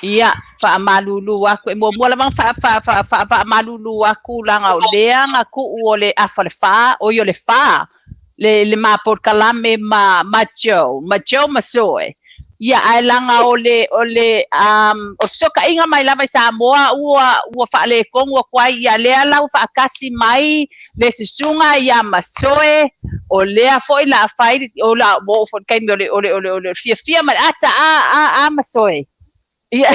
Ia, whaamalulu aku. Mua lamang whaamalulu aku langa o lea ngā ku'u o le awhale o yo le wha. Le mapor kalame ma Joe Masoe. Ia ai langa o soka inga mai lava sa moa ua whaale kongo kwai ia lea lau whaakasi mai le susunga ia Masoe o lea foi la whai o la mo fo kai me ole fia mai ata a Masoe. Ia.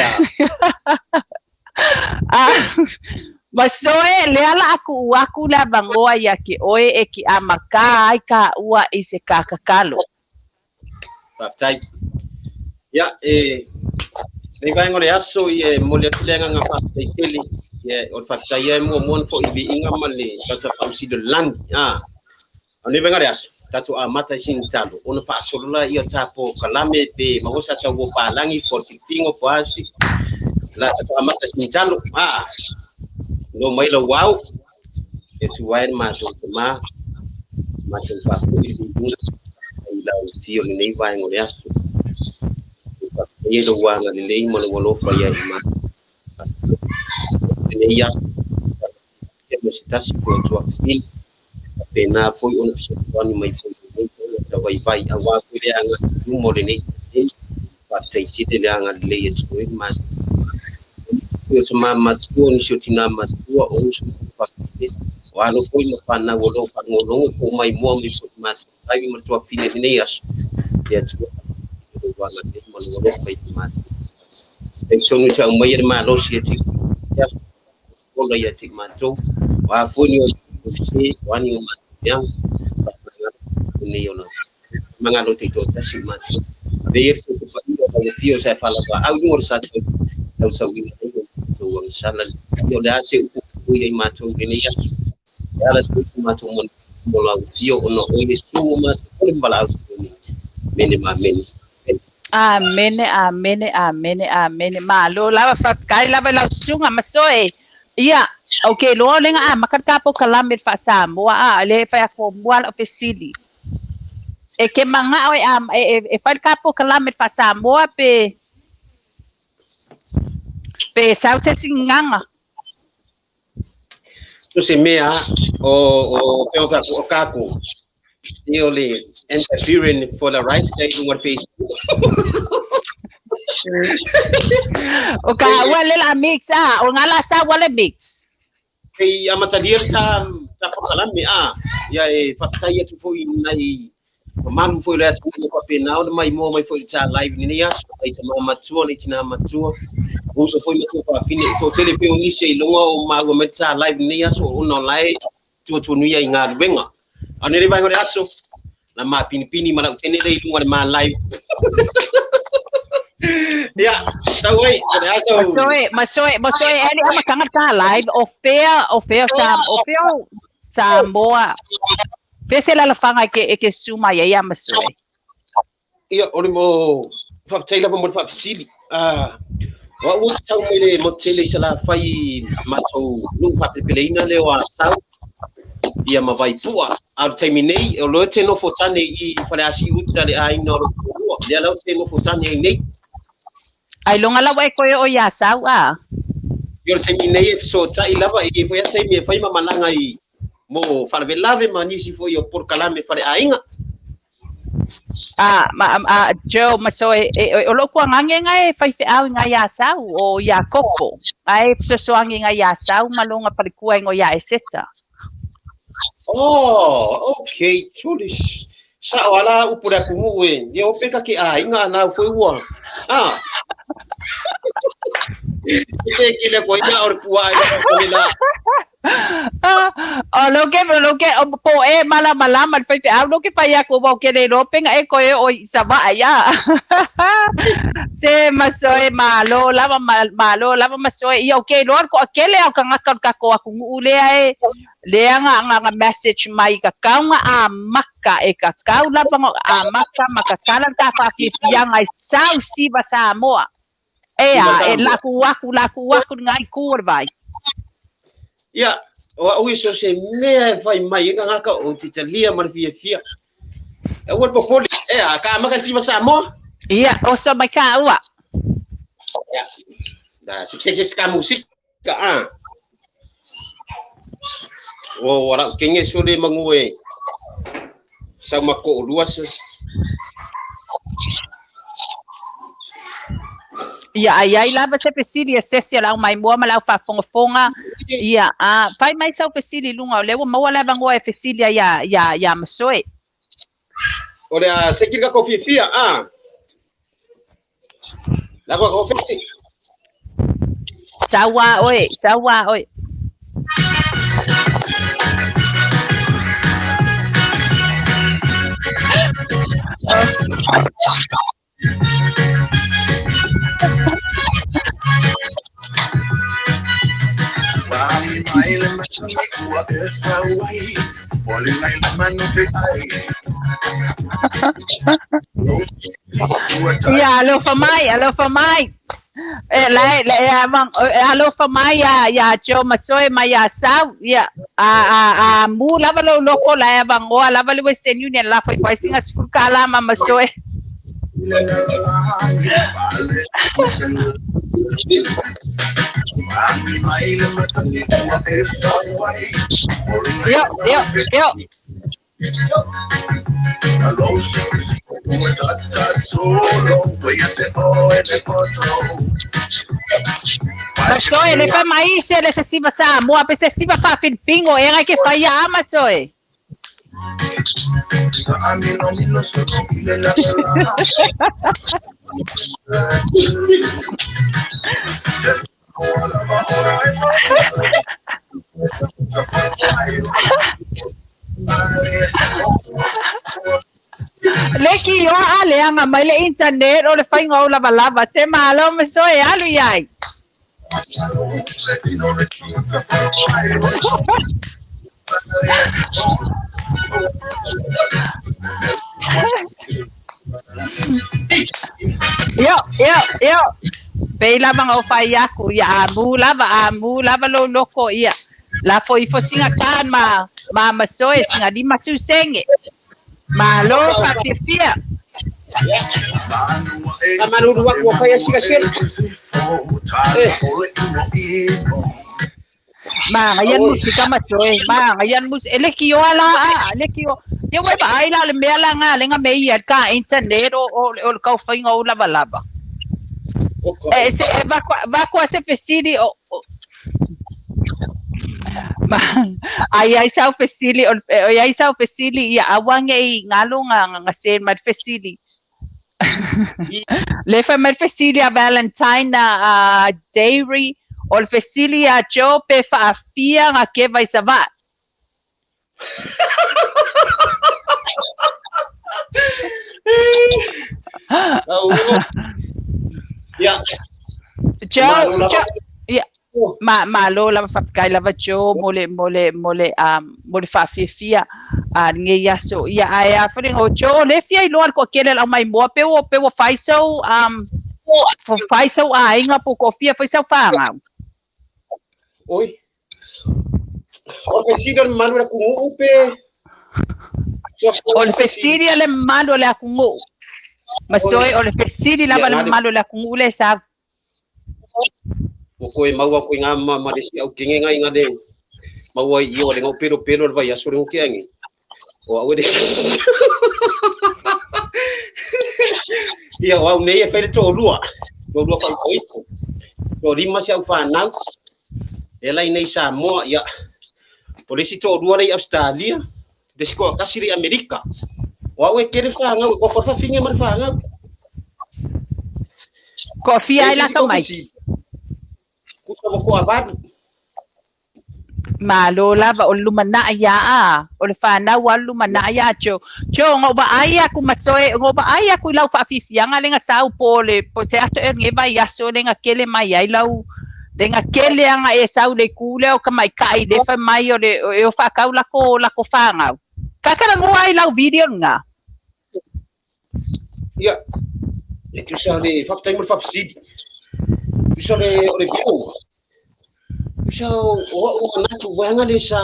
Masoe lea la aku la bangoa ia ki oe e ki amaka ai ka ua i se kakakalo. Patai. Ya, nei vai ngore aso i mole tulenga nga patai keli. Ya, o patai ia mo fo i inga male kata pausi de land. Nei vai ngore aso. Tatu mata sin talo. Ona fa solula ia tapo kalame pe magosa tawo palangi for pingo pasi. La tatu mata sin talo. No mai lo wow. E tu wai ma to ma to fa ko i la tio nei vai ngore aso. Ia lo wanga le lei mo lo fa ia ma. Nei ia. E mo sitasi ko to afin. Pena foi ona soani mai foi ta vai awa ku le anga mo le nei pa sei tite le anga le ye tsoi ma yo tsama ma tu ni shotina ma tu o su pa wa lo foi no pa na wo lo fa ngolo ko mai mo mi so ma ai mo tu afine nei as ye tsu wa na le mo lo fa ma e tsonu sa mai ma lo si ti ya ko lo ye ti ma tu wa foi ni si wani yang ni yo no mangalo tito tasi mati ver tu pa io fio sai fala ba au ngor sa tu au sa wi to wang sala yo da se u ye mato ni ya la tu mato mo la fio no o ni su ma ko bala ni meni amene malo lava fakai lava la sunga Masoe ia. Okay, lo lenga makatapo kalamit fa Samoa le fa ko mual ofisili. E ke manga e fa kapo kalamit fa Samoa pe sa se singanga. Tu se mea o pe o kako. Io le interfering for the right state on Facebook. O ka wale la mix o ngala sa wale mix. Kay amatadir ta pakalami ya fatsaya tu foi nai mamu foi la tu ko pena o mai foi ta live ni ya ai ta mama tu ni tina matu o so foi metu pa fine to telepe ni sei longa o mago meta live ni ya so online tu nu ya inga benga ani ri bango aso na ma pini mala tene dei lunga ma live ya sawai Masoe ele ama kangat ka live o fair Samoa pese la fanga ke suma ya Masoe ia olimo fa taila mo fa sili wa u tau mele mo tele sala fai mato lu fa peleina le wa tau ia ma vai tua al terminei o lo teno fotane i fa asi uta le ai no ya lo teno fotane nei ai longa la wai ko o ya sau yo terminei episode ta ilava e foi até me fai mamalanga i mo fa velave manisi foi o por calame fa ainga Joe Masoe o lo ko ngange fai fe au nga ya sau o ya kopo ai so ange nga ya sau malonga palikua ngo ya eseta okay chulish sa wala upura kumu we yo peka ki ainga na foi wa kile ko ya or kuai nila lo que po mala man fai fe lo que pa ya ko bo que le no penga ko o saba aya se Masoe malo lava Masoe i okay lo ko akele au kanga ka ko aku ule ai le nga message mai ka kaunga maka e ka kaula pango maka kala ta fa fiang ai sau si ba Samoa laku waku ngai kurvai ya o iso se me fai mai nga ka o titalia mar fia e wor po ka maka si ba Samoa ia o so mai ka wa Ya. Dah, sikit-sikit musik ka Oh, wala kenge suli manguwe. Sa mako luas. Ia ai lava se pesili sesi la mai moa malau fa fonga. Ia fai mai sau pesili lunga lewa mau lava ngoa pesili ya masoe. Ora sekira ko fifia La ko pesi. Sawa oi. Ya, alo famai. Alo famai ya jo masoe maya sau ya mu lava lo loko la bang o lava le Western Union la foi singa kala ma masoe. Yo. Masoe le fa mai se le se sa mo a se siba fa pingo era que fa ya masoe. Leki yo ale anga mai le internet o le fai ngau lava se malo masoe alu yai. Yo. Pela bang o fai aku ya amu lava lo loko ia. La foi singa kan ma masoe singa di masusenge. Malo pa fifia. Amanu wa ko fai siga sel. Ngayon musika masoe, ngayon elekio elekio. Yo ba ai la le mela nga lenga meiat ka internet o ka fai ngau lava. Se va ko se pesidi o ai sau pesili ia awang ai ngalo nga sen mad pesili. Le fa mad pesili a Valentine dairy o pesili a chope fa afia nga ke vai savat. Ya. Malo lava fakai lava cho mole fa fia nge yaso ya ai fring o cho le fia i loal ko kele la mai mo pe o faiso fo faiso inga po ko fia faiso fanga. Oi. O pesido mano la kungu pe. O le pesidi le malo la kungu. Masoe o le pesidi lava le malo la kungu le sa. Ko mau ko nga ma desi au kinge nga inga de mau ai yo le ngau pero vai aso le ngiangi o awe de ia wa nei e fere to lua fa ko to rima se au fa nau e lai nei sa mo ia polisi to lua nei Australia desko kasiri Amerika wa we kere fa ngau ko fa finge man fa ngau ko fia ila ka mai ko abad malo lava o lumana ya o le fana wa lumana ya cho ngo ba aya ku masoe ngo ba aya ku lau fa fifianga lenga sau pole po se aso nge ba ya so lenga kele mai ai lau lenga kele anga e sau le kule o ka mai kai de fa mai o le o fa kau la ko fanga kakara ngo ai lau video nga ya e tu sa le fa tai mo fa sidi Bisa le video. Bisa o na tu vanga le sa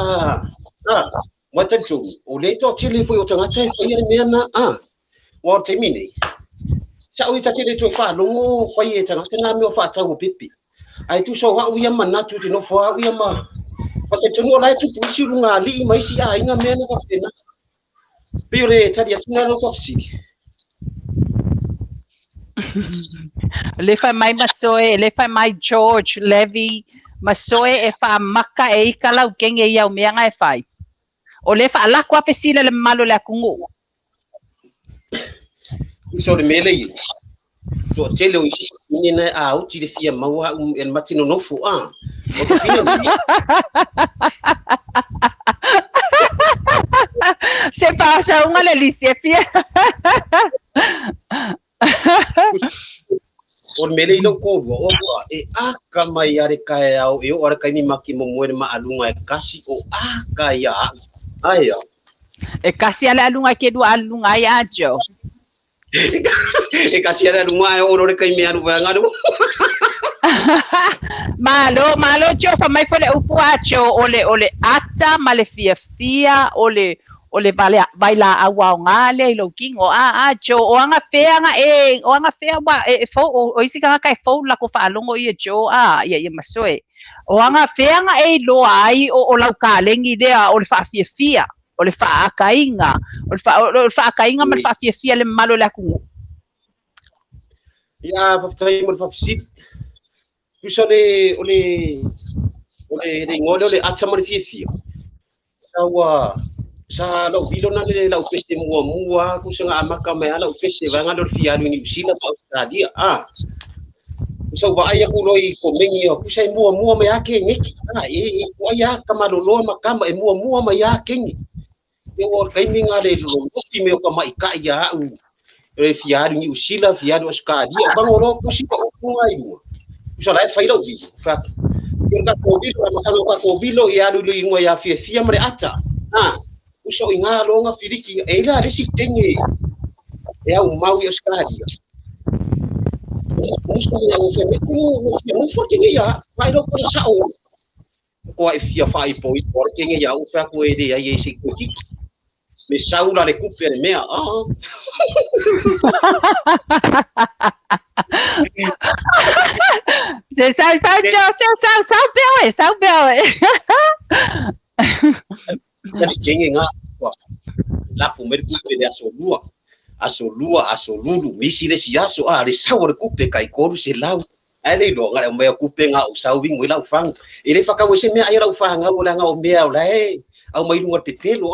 mata tu o le to tili foi o tanga tai foi me na wa termine sa o tele to fa longo fai e tanga tena me o fa tau pipi ai tu so ha uia manatu te no fa uia ma pa te tono lai tu puisi runga li mai si a inga me no ka pena pire tadi atuna no tofsi le fai mai masoe le fai mai George Levy masoe e fa maka e ikala u kenge ia o meanga e fai o le fa la kwa fesile le malo le akungu so le mele i so tele o isi ni na a uti le fia maua en matino no fu a o te fina se pasa unha le lisepia o mele ilo ko o e aka mai are kai au e o are kai ni maki mo moere ma alunga e kasi o aka ya aya e kasi ala alunga ke du alunga ya jo e kasi ala alunga e o re kai me anu nga do malo jo fa mai fole upu acho ole ata male fia ole baila awa ngale lo kingo jo o anga fea wa e fo o isi ka kai fo la ko fa longo i jo ia masoe o anga fea nga e lo ai o lau ka lengi dea o le fa fia o le fa akainga ma fa fia le malo la ku ya fa tai mo fa fisi tu ole ngolo le ata mo fia sa lo vilo na le la peste mua ku sanga amaka mai ala peste va ngalo fia ni usila pa Australia so va ai ku loi ko mengi ku sai mua mai ake ngiki e ko ya kamalolo makama e mua mai ake ngi e o kai minga le lo fi me ko mai ka ya u re fia ni usila fia do Australia ba ngoro ku si ko ngai ku so lai fai lo vi fa ko vilo ya lu ingo ya fia mare ata uso inga longa filiki e la resi tenge e au mau i Australia uso ya o se mo forte ya vai do ko sa o ko ai fia fai po i porque ya o fa ko e de ai se ko ki me saula le coupe de mea c'est ça belle Jadi nga la fumer coupe de asolulu misi le siaso le saur coupe kai koru se lau ale do nga me coupe nga usau wing we lau fang ele fa ka we se me ai lau fang nga nga o me la au mai lunga petelo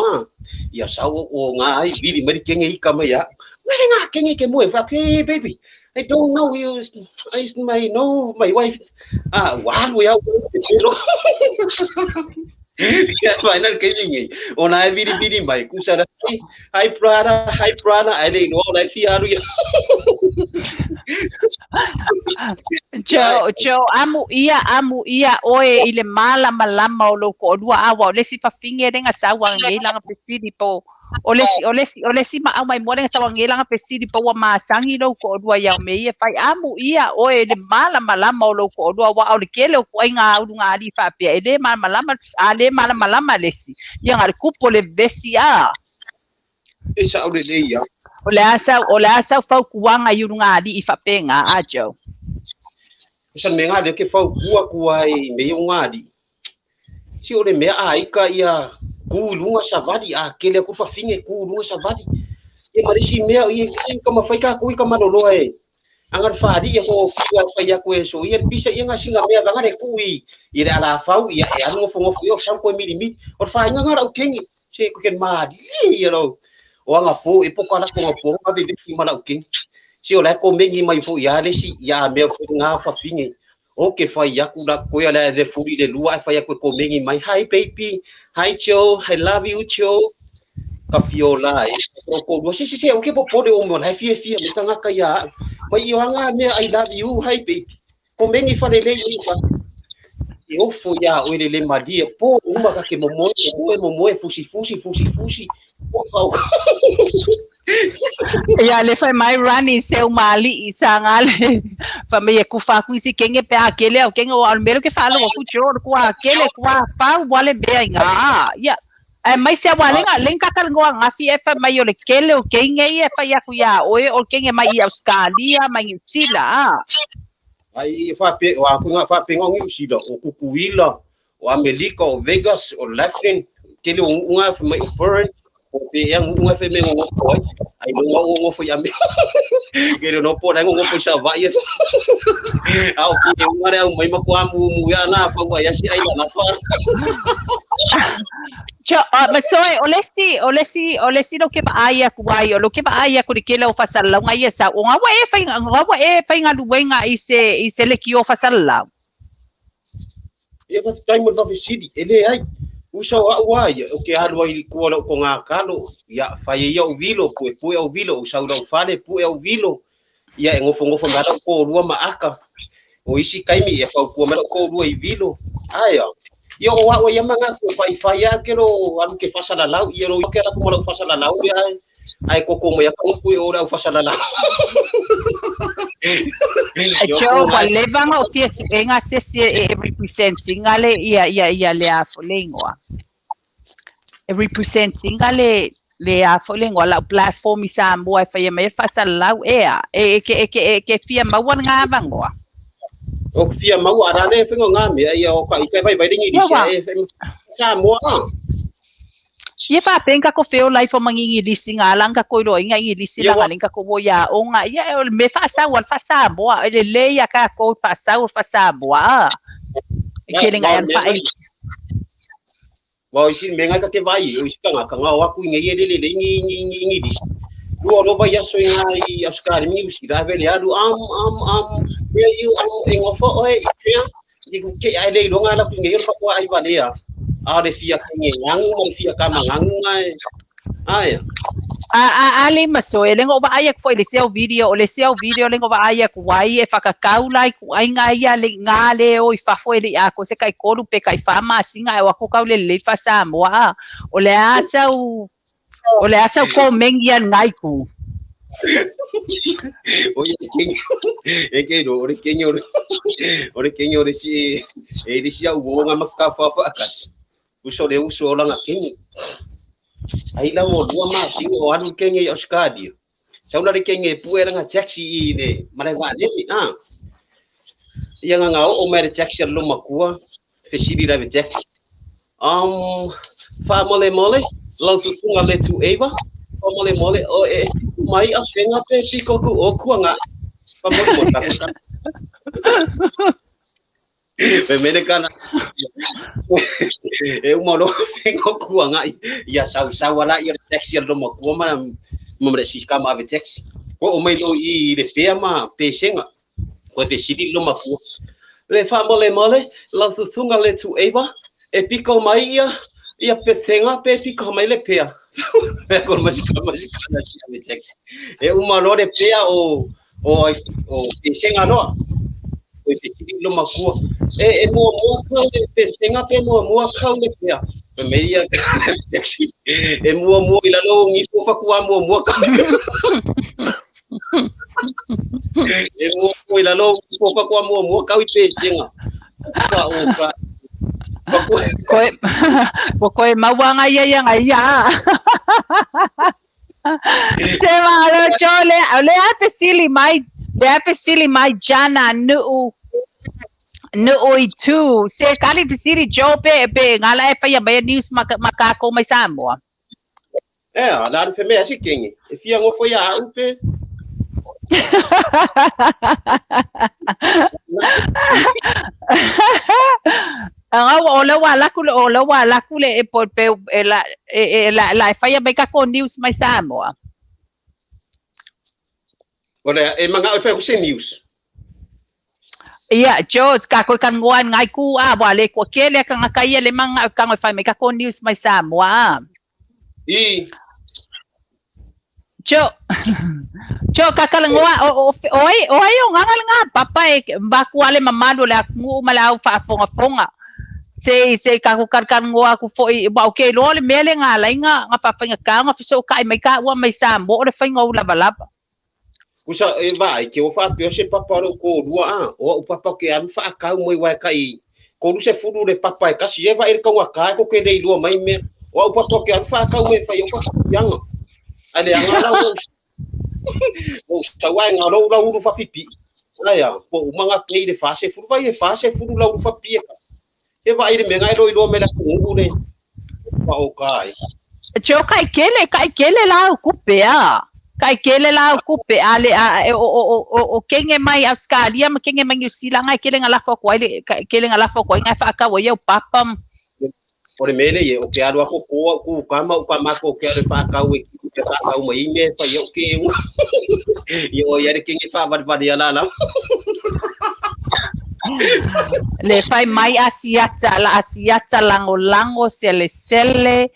ia sau o nga ai viri mari kenge ikama ya we nga kenge ke mo fa ke baby I don't know you is my wife wow we are petelo final kailingi ona biri mai kusara hi prana I don't know I feel ya jo amu ia oe ile malama o loko lua awa o lesi fafinge renga sawa ngelanga pesidi po o lesi ma au mai morenga sawa ngelanga pesidi po wa masangi loko lua ya me ia fai amu ia oe ile malama o loko lua wa o le kele o koinga ulunga ali fa pe ele malama lesi ia ngar kupo le vesia esa o le ia o le asa fau kuanga yurunga ali I fapenga ajo esa menga de ke fau kuai me ngadi si o le mea aika ia kulunga sabadi kele ku fafinge kulunga sabadi e marisi mea i kama faika ku kama lolo angar fadi ya ko fa ku so ia bisa ia ngasinga mea ngare kui ira ala fau ia anu fongo yo sampo milimi o fa ngara o kengi se ku ken madi ia lo o anga po e poko ala ko po ma be fi mala o kengi si o la ko mengi mai fo ia le si ia me fo nga fa finge o ke fa ia ku la ko ia le furi le lua fa ia ko mengi mai hi baby hi Cho I love you Cho ka fiola ko do si o ke po de o mo la fi me tanga ka ya mai i anga me I love you hi baby ko mengi fa le fa e o fo ya o le madi po uma ka ke momo fusi ia le fai mai rani se o mali I sangale fa me ku fa ku si kenge pe akele o kenge o almero ke fa lo ku chor ku akele ku fa wale be nga ia mai se walenga lenga kalngoa ngafi e fa mai o le kele o kenge e fa ya ku ya o kenge mai i Australia mai New Zealand ai fa pe wa ku nga fa pe ngong i sida o kukuila o America o Vegas o Laughlin kele unga fa mai Perth o pe yang unga fa me ngong foi ai ngong foi ame kele no po dai ngong foi sa vai au ki unga re mai makwa mu ya na fa wa ya si ai na fa Masoe, olesi lo ke baaya kuai, lo ke baaya ku dikela o fasala nga yesa, o nga wa e fa nga luwenga ise le ki o fasala. E fa time mo fa visidi, ele ai. Usa wa o ke halwa i ko ko nga kalo, ya fa ye o vilo, pu o vilo, usa o fale pu o vilo. Ya ngofo ngada ko rua maaka. O isi kaimi e fa ko mera ko rua i vilo. Aya. Yo wa ya manga ko fai ya kero anu ke fasala lau yo ke ra ko mo fasala lau ya ai ko mo ya ko ora fasala lau Joe walevanga o fies enga se representing ale ia le afolengwa representing ale le afolengwa la platform isambo ai fai me fasala lau ke fia mawan nga bangwa o fia mau arane fengo ngame ai o ka i vai dingi di sa mo Ye fa penka ko feo life o mangingi lisinga lang ka ko inga i lisila ngaling ka ko boya o nga ya me fa sa wal fa sa bo le ya ka ko fa sa bo kiling ayan fa wa isi menga ka ke vai o isi ka nga wa ku ngi ye le ngi di Luo ba ya so ngai Oscar mi usira vele adu where you engofo oi ya diku ke ai le lo ngala ku ngi pa ko ai valea are fia kinge yang mo fia ka mangang ai ali maso lengo ba ayak foi le seu video lengo ba ayak wai e fakakau lai ku ai ngai ya le ngale o fa foi le ako se kai koru pe kai fama singa e ku ka le fa sa mo o le asa ko mengian ngai ku oye que ore kenyo ore si e si au nga makafa fa akas uso la ngakenyo ai la mo dua ma si o anu kenye Oscar sa una de kenye puera nga taxi ne mare wa ne yang nga o mere taxi lo makua fesiri da taxi fa mole lo susunga le tu eva mole o mai a fenga pe piko ku o kuanga pa mo ta pe mene kana e un mono fenga kuanga ya sa wala ya taxi lo mo ko ma mo re si kama ave taxi ko o mai lo i le pe ma pe senga ko fe sidi lo ma ku le fa mole lo susunga le tu eva e piko mai ia pesenga pe piko mai le pea con mas kana si ave taxi e un malo de pea o pesenga no o te lo makua e mo ka le pesenga pe mo ka le pea pe meia taxi e mo ila lo ngi ko fa ku mo ka e mo ila lo ko fa ku mo ka i pesenga ka o ka Koe mawanga ya se malo chole le ape sili mai jana nu itu se kali pisiri jope pe ngala e fa ya ba news makako mai sambo la fe me asi kengi e fia ngo foi a upe ola wala kule e por pe la faya beka con news mai Samoa. Ora e manga e fa ku news. Ia Jos ka ko kan ngoan ngai ku wale ko kele kan kaya le manga kan fa meka con news mai Samoa. Cho kakalangwa oi ngangal nga papa e bakuale mamalo la ngu malau fa fonga se ka ko karkan ngwa ku foi ba okay lo le mele nga la nga fa fa nga fiso kai mai ka wa mai sambo o le fa ngo la balapa kusa e vai ke o fa pio se papa ko dua o papa ke an fa ka moi wa kai ko lu se furu le papa e kasi e vai ko wa ka ko ke dei lo mai me o pa to ke fa ka me fa yo pa yang ale angala o sa wa ngalo la uru fa pipi aya po manga play de fase fu vai fase fu la uru fa pia e vai de menga lo me la ku ne pa o kai jo kai kele la ku pea kai kele la ku pe ale o kenge mai Australia ma kenge mai New Zealand ai kele ngala fo ko ile kele ngala fo ko ngai fa ka wo yo papam ore mele ye o ke aro ko ku kama ko ke aro fa ka we ke fa ka mo ime fa yo ke yo ya de kenge fa ba dia la le fai mai asiata lango sele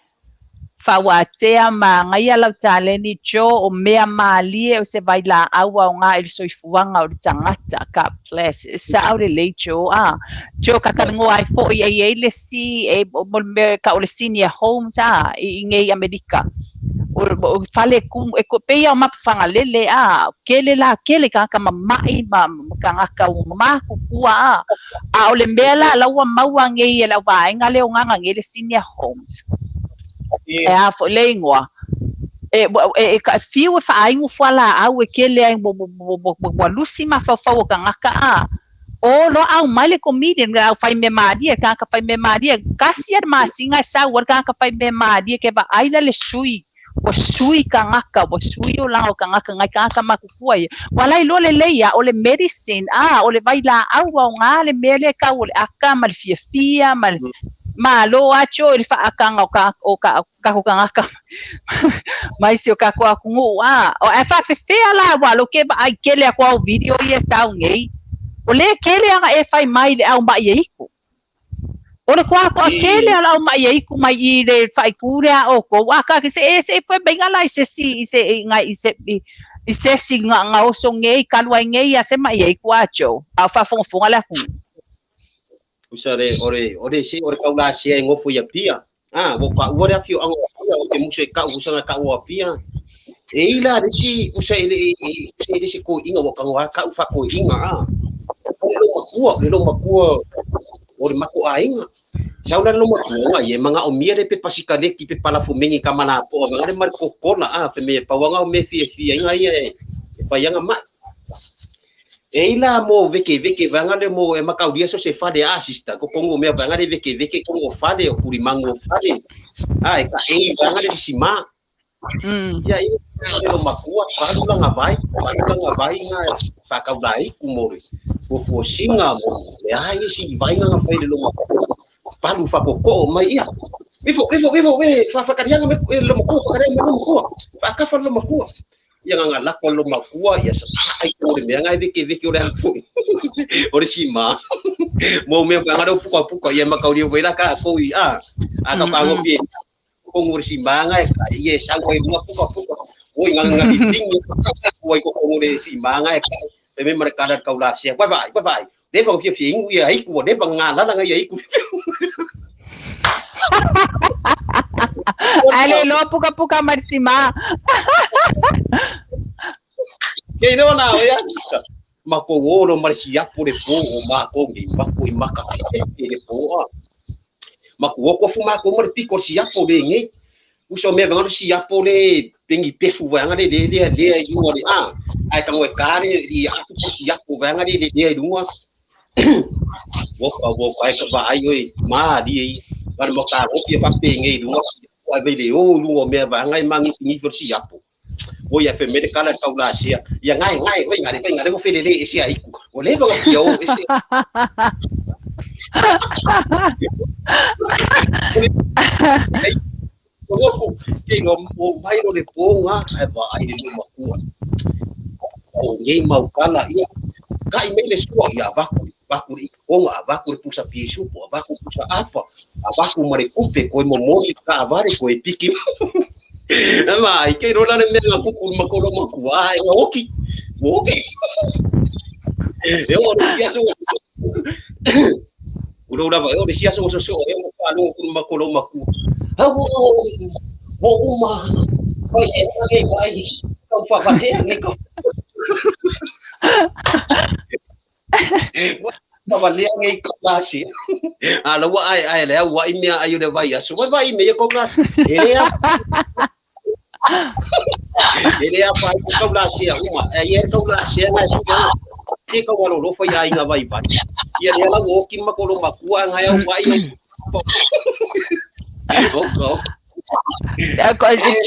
fawatea ma ngai ala taleni jo o mea malie o se vai la aua o ngā ili soifuanga o tangata ka bless sa o le jo jo kakango ai fo i le si e mo ka o le senior homes i ngei Amerika o fale kum e ko pe o mapfanga lele kele ka mamai ma ka o ma kua o le mela la wa maua ngei la wa ngale o nganga ngei le senior homes e fo lengua e ka fiu fa ai mo fala au e kele ai mo lusi ma fa o ka ngaka o lo au male comedian la fai me madia ka fai me madia kasiar ma singa sa war ka fai me madia ke ba ai la le sui o sui ka ngaka o sui o la o ka ngaka ngai ka makufua wala i lo le leia o le medicine o le vai la au o nga le mele ka o le aka mal fia mal malo acho il fa akanga o ka ngaka mai se o ka ko ngu o e fa fe ala wa lo ke ba ai kele ko video ye sa ngei o le kele anga e fai mai le au mai iku o le kwa kele ala au mai iku mai i le fai kura o ko wa ka se pe benga lai se si se ngai se si nga o so ngei kalwa ngei a se mai iku acho a fa fonga la ku usare ore si ore kaula si ngofu ya pia wo ka ore afio ang o ke muso ka usanga ka o pia e ila de si usa ile si ko inga wo ka fa ko inga lo makua ore mako ainga saula lo makua ye manga o mire pe pasikale ki pe pala fumengi kamana po ngare mar kokona fe me pawanga o me fie inga ye pa yanga ma eila mo veke vangale mo e makaudia so se fade assista ko kongo me vangale veke kongo fade o kurimango fade ai ka vangale sima ya i lo makua pala ngabai nga fakaudai kumori o fo singa mo e ai si vai nga fai lo makua palu fakoko mai ia vivo fa karianga me lo makua fa lo makua yang ngala ko lo makua ya sai ko me ngai veke ora fu ora sima mo me ngado puka ya makaudia wela ka ko aka pago bien ko ngor sima ngai ye sa ko puka oi nganga diting ko ko ngore sima ngai me mereka ada kaulasia bye bye de bang fie ya iku de bang ngala la ngai iku ale lo puka marsima que no na ya mako woro marsia por po mako ngi mako imaka ele po mako woko fu mako mo piko sia po de ngi uso me ngado sia po le pengi pefu wa ngade de yu ni ai ka ngwe kare di afu sia po wa ngade de dunga woko ai ka ba ai oi ma di bar mo ka o fie fa pengi dunga ai video lu me ba ngai mangi ni sia po voy a enfermera kala kaulasia ya ngai venga ko fedele ese aiku o le ba yo ese ko que no mai no le ponga ba ai de makua o ngai mau kala ia kai me le sua ia baku baku pusa pisu baku pusa apa baku mare kupe ko mo ka vare ko piki ama ke rola le menga kuku makolo makua oki eu sia so udah ba eu sia so eu palu makolo makua ma vai kau fa fa ni ko Pavalia ngai klasi. Ala wa ai le wa imia ayu le vai asu. Wa vai me ko klasi. Ele apa ko klasi uma. Ye ko klasi na su. Ke ko walo lo fa ya inga vai vai. Ia le la wo ki ma ko lo makua ngai wa ai.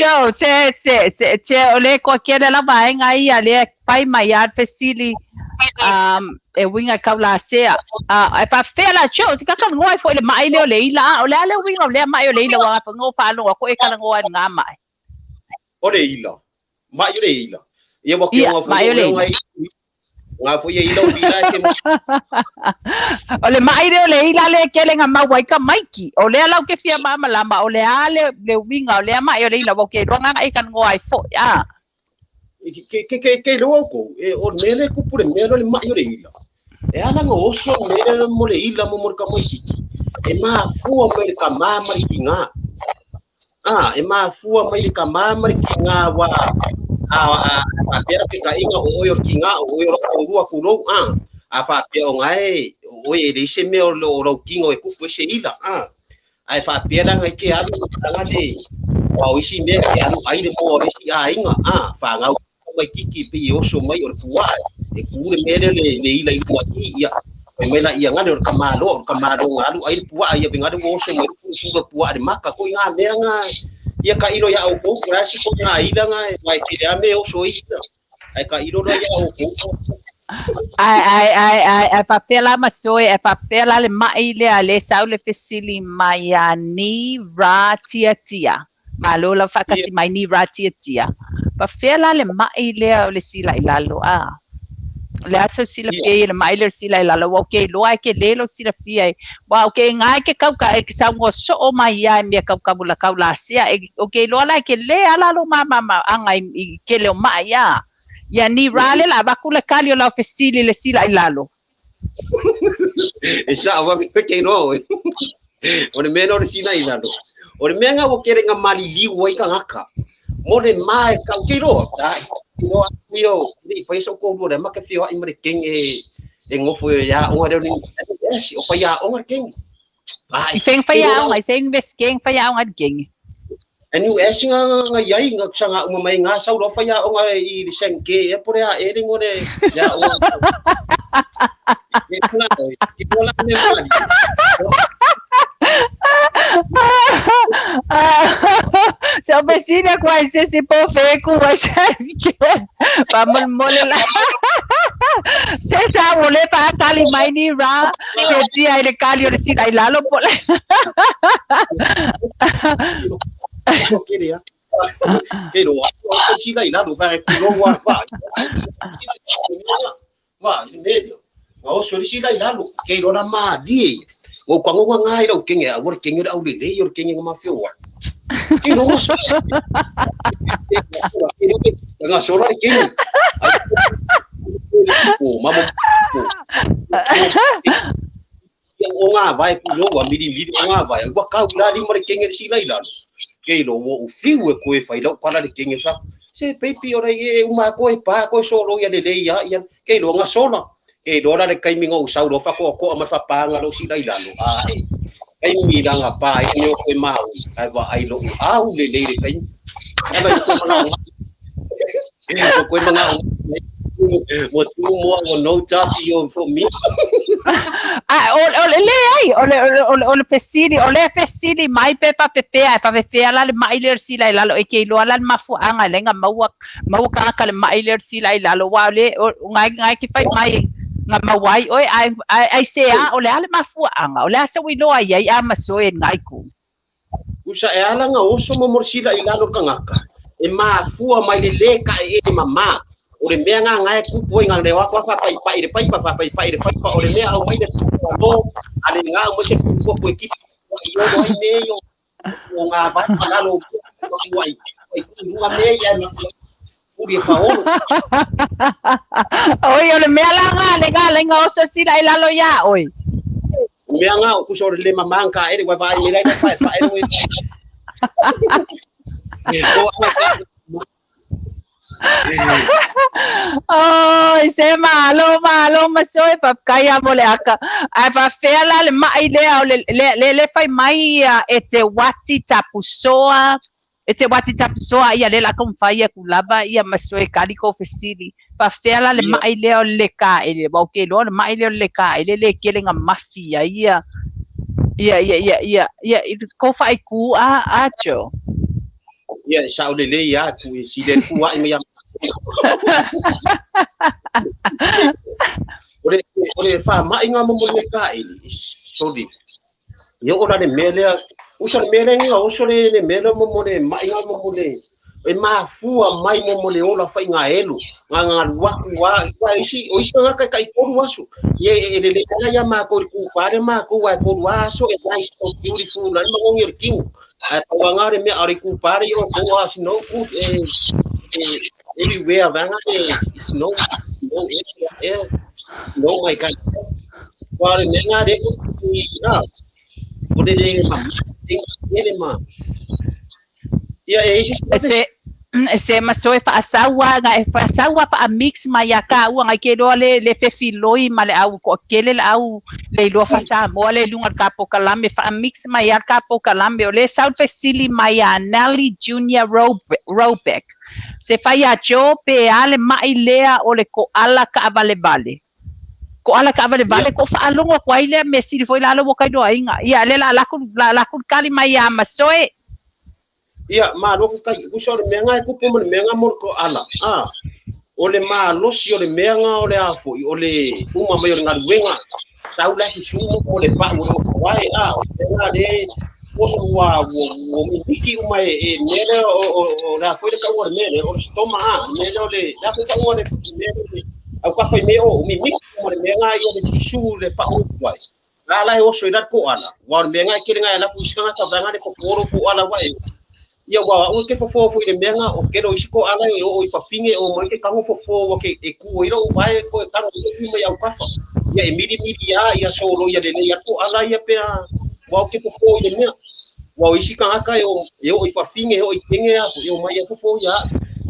Joe, se ole ko kele la vai ngai ale pai mai at facili e winga kaula se e fa fela Joe, se ka ka ngoi fo le mai le ole ila ole ale winga le mai ole ila wa fa ngo pa lo ko e kala ngo nga mai ole ila mai ole ila ye wa ki ngo fo nga fo ye ila bila ke ole mai le ila le kele nga ma wai ka maiki ole ala ke fia mama lama ole ale le winga ole mai ole ila wa ke ro nga e kan ngo ai fo ya ke lo ko e o nele ku pure melo le mai ole ila e ala ngo so mele mo le ila mo ka maiki e ma fu o me ka ma mai kinga e ma fu o me ka ma mai kinga wa a pera ke ka inga o yo kinga o yo ko rua kulo a fa pe o ngai o e le se me o lo kinga e ku se ila ai fa pera ngai ke alu tanga le o isi me ke alu ai le mo isi a inga fa ngau mai kiki pe o so mai o tua e ku le me le ila i ku aki ia e me la ia ngale o kamalo alu ai tua ia be ngale o so mai ku su tua de maka ko nga me nga ia ka ilo ya o ko rasi ko nga ila nga mai ki ya me o so ila ai ka ilo ya o ko ai papela masoe e papela le mai le ale sau le fesili mai ani ratia malola fa kasi mai ni ratia papela le mai le le sila ilalo le aso sila fia le mai le sila ilalo okay lo ai ke le lo sila fia wa okay ngai ke kau ka ke sa ngo so o mai ya me kau bula kau la sia okay lo ala ke le ala lo mama angai ke le mai ya ni rale la bakula kalio la fesili le sila ilalo esa wa ke no o le meno le sila ilalo o le menga o kere nga mali liu ai ka ngaka mo le mai ka ke ro no yo ni foi so ko mo le maka fio ai mare king e ngofo ya o ngare ni o fa ya o ngare king ai feng fa ya ngai sing ves king fa ya ngad king ani o esi nga yai nga sanga uma mai nga sa ro fa ya o ngare i senke e por ya e ngore ya o so vecina quasi si può fare come che pa mole la se sa vuole pa kali mai ni ra se ji ai le kali o si ai lalo pole queria che lo si dai lalo fare quello va in medio o so si dai lalo che lo na ma di o kwango ngai ro kinge a wor kinge au le yo kinge ma fio wa ki no so nga so ra kinge o mamo o nga vai ku yo wa midi nga vai wa ka ula di mar kinge si lai la ke lo wo fiu ko e fai lo kwala le kinge sa se pepi ora e uma ko e pa ko so lo ya le ya ke lo nga so na e dora le kai mingo usau lo fa ko ama fa panga lo si dai lalo ai mi danga pa ai no ko mau ai wa ai lo au le kai ai ko mana ko mana mo tu mo no touch you for me ole pesili mai pepa pepea pa pepea la le mai le si la lo e ke lo ala mafu anga lenga mau ka le mai le si la lo wa le ngai ki fai mai nga mawai oi ai se ole ale mafu anga ole asa wi lo ai ama so en ngai ku usa e ala nga oso mo morsila ilalo kangaka e mafu mai le ka e mama ore mea nga ngai ku poi nga le wa kwa pa ore mea au mai de lo ale nga mo se ku ko ki yo ai me yo nga ba la lo wai nga me ya ni uri faolo oi ole mea la nga oso si la lo ya oi mea nga ku so le mama nga e wa vai me la pa Oh, se malo masoe pa kaya mo le aka. Ai pa fela le mai le fai mai e te wati tapusoa. E te wati tapusoa ia le la kom fai ku lava ia masoe kaliko fesili. Pa fela le mai le ka ele ba ke lo le mai le ka ele le kelenga mafia ia. Ia ko fai ku a jo. Ia sa le ia ku si le ku wa me Ore fa mai nga mo le ka ele sorry. Yo ora le mele usa le mele nga usa le mele mo le mai nga mo le e ma fua mai mo le ola fa nga elu nga wa isi o isi nga kai ko wasu ye le ya ma ko ku pare ma ko wa ko waso e nice so beautiful na mo ngir king a pawangare me ari ku pare yo ko was no good everywhere vanga is no my god wa le nga de ko na ode de ma ya se masoe fa asawa nga fa asawa pa mix mayaka u nga ke le fefiloi male au ko kele au le lo fa sa mo le lunga kapo kalambe fa mix mayaka po kalambe o le south facility maya Nelly Junior Robeck se fa ya jo pe ale mai lea o le ko ala ka vale ko ala ka vale ko fa alongo ko ile me si foi la lo kai do inga ia le la kun kali maya masoe. Ia ma lo ka uso le menga ku pe mo le menga mo ko ala o le ma lo si o le menga o le afo o le uma mai o nga wenga sa ula si sumo o le pa mo wai o le oso wa o mi ki uma e nele o la foi le ka o mele o stoma nele o le da ko o le mele au ka foi me o mi mo le menga i o le si su le pa o wai la o so ira ko ala wa menga ki nga la ku ska ta banga le ko foro ko ala wai ia wa o ke fofo foi le menga o ke lo isiko ala o fa finge o mo ke kango fofo o ke e ku iro vai ko tango ke mo ya ukafa ia e midi ia solo ia le ia ko ala ia pe wa ke fofo le menga wa isika aka o fa finge o tenge o mai fofo ia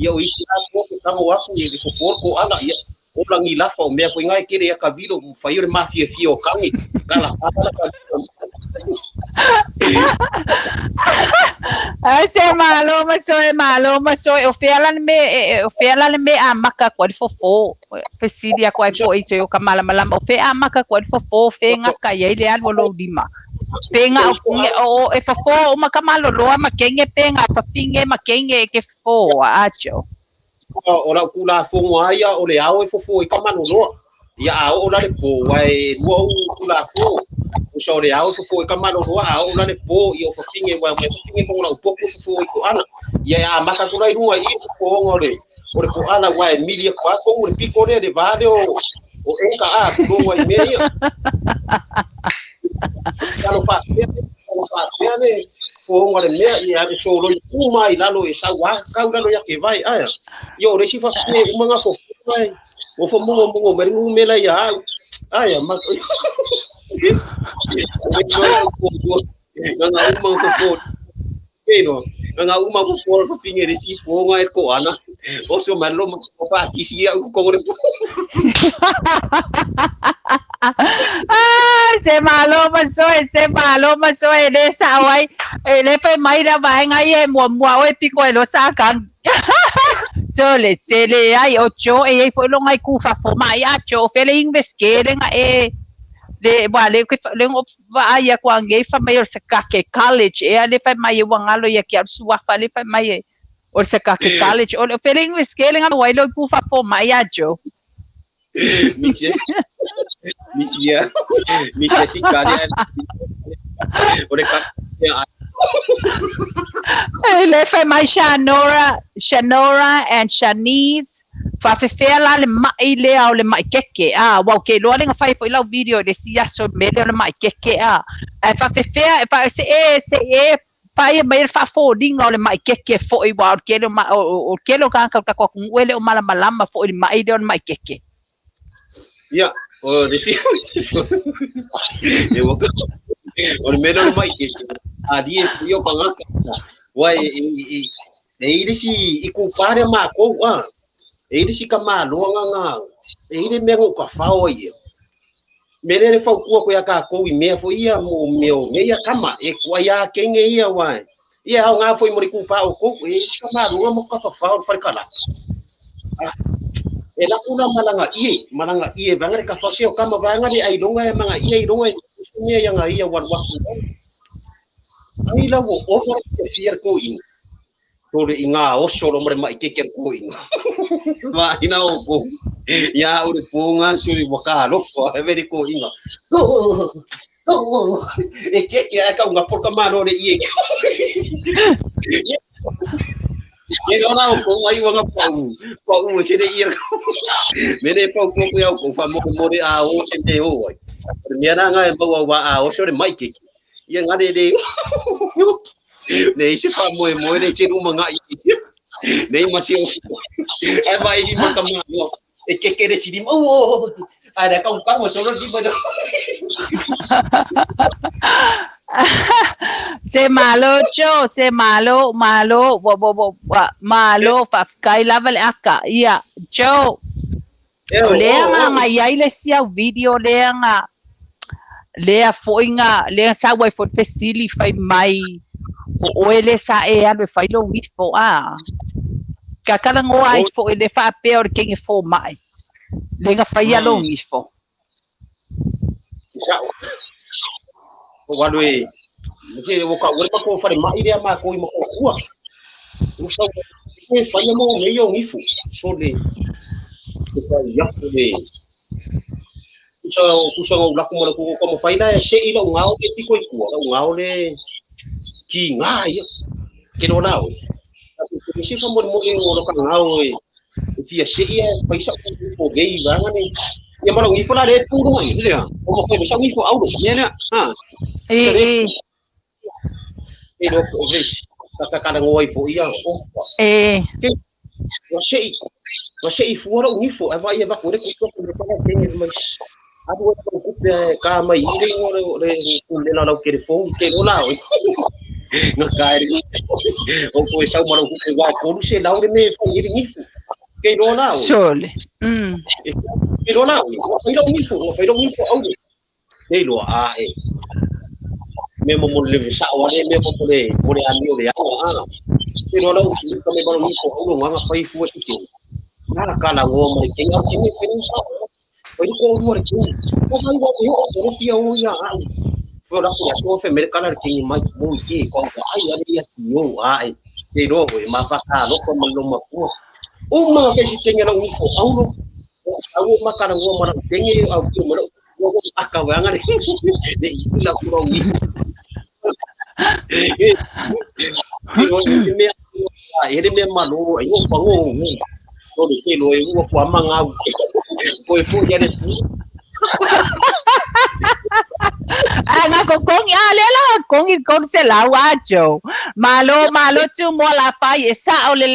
o isika ko ke tango wa ku e fofo ko ala ia o langi la fa o me foi ngai ke ia ka vilo fa io le mafia fio kangi kala se malo masoe o fela me a maka ko fofo pesidia ko ko iso o kamala malama o fe a maka ko fofo fe nga ka ye le al lo dima penga o e fofo o makamalo lo makenge penga fa finge makenge ke fo acho o la kula fongo ia o le ao e fofo i kamano lo ia ao la le po wai lo kula fo o so le ao fofo i kamano lo ao la le po i o finge wa finge mo la po fofo i ko ana ia a maka kula i rua i fofo ngore o le ko ana wa emilia kwa ko le piko le vale o enka a ko wa me ia kalo fa ne fo ngore me ia de so lo kuma i lalo e sa wa ka lalo ya ke vai aya yo re si fa ne uma fo vai o fo mo meri me la ya aya ma nga uma fo pero nga uma fo finge re si fo nga ko ana o so malo mo pa kisi ko re se malo masoe le sawai le pe mai la vai ngai e mo o piko e lo sakan so le se le ai ocho e foi lo ngai ku fa fo mai acho fele investire nga e le vale que le vai a quangue fa mai o sakake college e ale fa mai o ngalo ya ki sua fa le fa mai o sakake college o fele investire nga wai lo ku fa fo mai acho Misia si kalian oleh le fai mai Shanora and Shanice fa fefela le mai le au le mai keke wa ke lo le fai foi la video de si aso me le mai keke fa fefea e pa se pai mai fa forwarding o le mai keke fo i wa ke lo o ke lo kan ka ko ngwele o mala malama fo i mai le mai keke ya o de si e wo o me lo mai keke a die yo panga wai ele si ikupare mako ele si kamalo nga ele mengo ka fao ia merere fa ku ya ka ko me fo ia mo me ia kama e kwa ya kenge ia wa ia nga foi mori kupa o ko e kamalo mo ka fao fa kala e la una malanga ie vanga ka fa se o kama vanga di ai donga manga ie donga ni yang ai ya war ai la wo over fier ko in tole inga o solo more mai ke ko inga va ina o ko ya ore punga suri boka lo fo e vedi ko inga e ke ka unga por mano de ie ye dona o ko ai wanga pau se de ir mene pau ko ya ko fa mo de a o se de o mera nga e pau wa a o sore mai ke ye nga de nei se fa mo de se uma nga nei masih e vai di makama e que decidi ada kau solo di mana se malo cho se malo fa kai lava le aka ia cho le nga ia le sia video le nga le foinga le sa wai for pesili fai mai o ele sa e ave fai lo wit fo a ka kala ngo ai fo ele fa pe or king fo mai le nga fai lo wit fo walu e ke wo ka wo ko fa mai ile ma ko mo ko ku o sa e fa mo me yo ngifu so le ko ya ko le so la ko mo fa ina se ilo ngao ke ti ko ngao le ki ngai ke no nao si fa mo lo ka ngao e ti se ia pa sa ko gei ba ngane ya mo ngifu la de pu no ile o mo ko sa ngifu au do ne ha do ves ka ka ngoi fo ia o se fuora ngifu e vai e va ko re ko ka ke mas ado ko ka mai ile le la ke fo ke no la no kai o ko sa mo ko wa ko se la ore me fo ile ngifu ke no la sole ke no la o ngifu au de lo a mo le sa o le mo le ani o le ana ke no la o ka me ba ngifu o no nga pai fu ti na kala ngo mo ke nga ke me fe sa o ko mo re ko mai wa o fia o ya fo la ko fe me kala ke mai mo ke ko ai ani ya yo ai ke do ma fa ka lo ko mo lo ma ko o ma fe si tenga lo ngifu au ma kala ngo mo tenga au ko mo aka wanga de la ko ngi ele me malo ai o pango o de que lo eu ko amanga ko fu ya de nga kong alela kong se la wajo malo tu mo la fa sa o le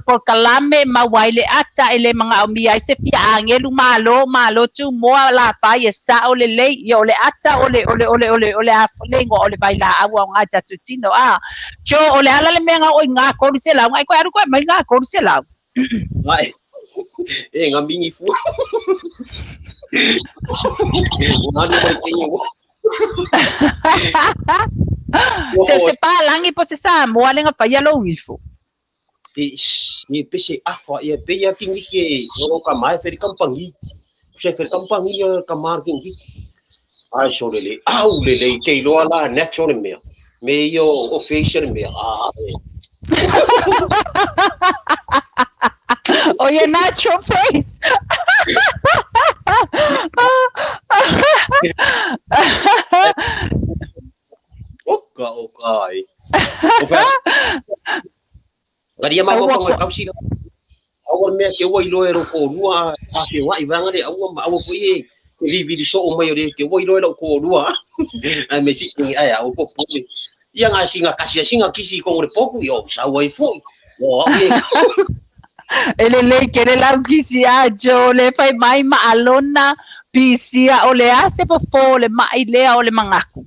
por kalame ma waile ata ele mga umia se fia angelu malo tu mo la fa sa o le yo le ata o le aflengo o le baila awa nga ta tutino cho o le ala le menga o nga kong se la ngai ko aru ko mai nga kong se la ai nga bingi fu se pa langi po se sa mo ale nga fa ya lo ngifo e pese afa e pe ya kingi ke no ka mai fer kampangi se fer kampangi ka mar kingi ai so le au le ke lo ala natural me yo official me oh your natural face okay Ngadi ma ko ko kausi awon me ke woi lo ero ko lua a ke wa ibanga de awon ma awo foi vi so o mai de ke woi lo ero ko lua a me si ni aya o ko ia nga singa kasi singa kisi ko re poku yo sa woi foi o ele le kere la kisi a jo le fai mai ma alona pisia o le ase po le mai le o le mangaku